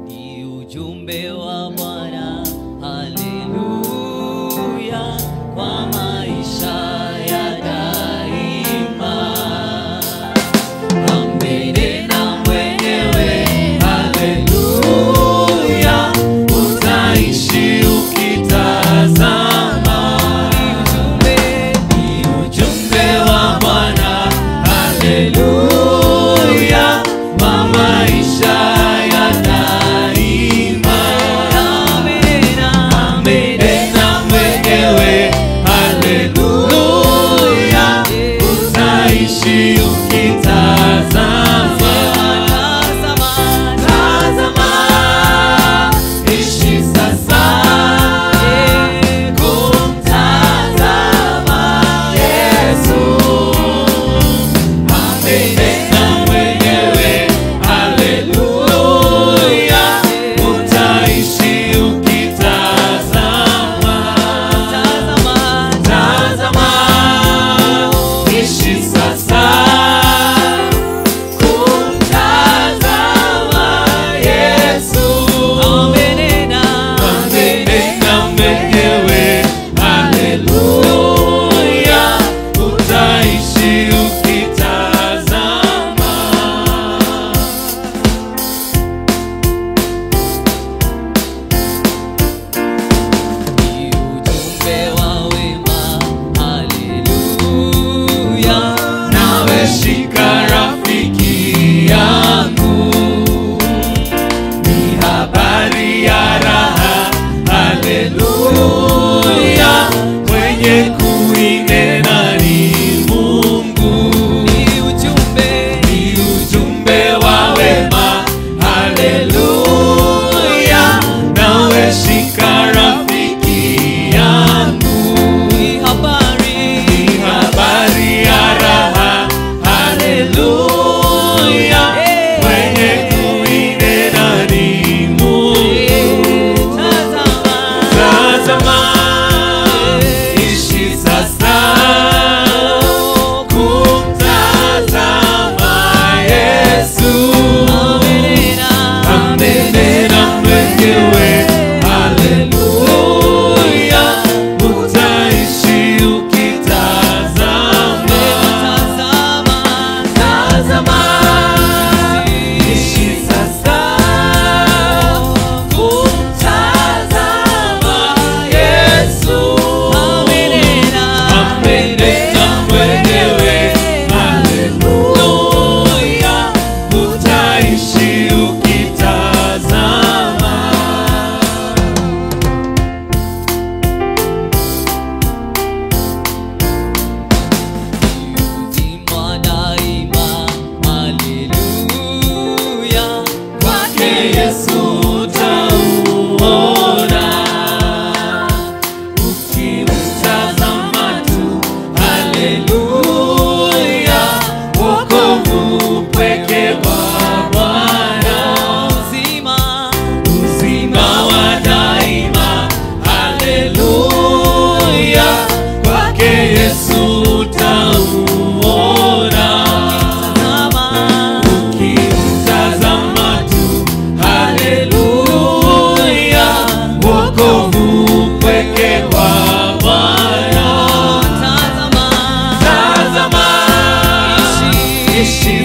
Ni ujumbe wa Bwana, haleluya, kwa maisha ya daima. Amenena mwenyewe, haleluya, utaishi ukitazama. Ni ujumbe wa Bwana, haleluya, kwa maisha ya daima. Amenena mwenyewe, haleluya, utaishi ukitazama. Tazama, ishi sasa kumtazama Yesu. Amenena mwenyewe, haleluya, utaishi ukitazama. Tazama, ishi sasa kumtazama Yesu. Amenena mwenyewe, haleluya, utaishi ukitazama. Ni ujumbe wa wema, haleluya, nawe shika rafiki yangu. Ni habari ya raha, haleluya, mwenye kuinena ni Mungu. Ni ujumbe wa wema, haleluya, nawe shika rafiki yangu. Ni habari ya raha, haleluya, mwenye kuinena ni Mungu. Tazama, ishi sasa kumtazama Yesu. Amenena mwenyewe, haleluya, utaishi ukitazama. Tazama, ishi sasa kumtazama Yesu. Amenena mwenyewe, haleluya, utaishi ukitazama. Uzima daima, haleluya, kwake Yesu utauona. Ukimtazama tu, haleluya, wokovu peke wa Bwana. Uzima wa daima, haleluya, kwake Yesu utauona. Ukimtazama tu, haleluya, wokovu peke wa Bwana. Tazama, ishi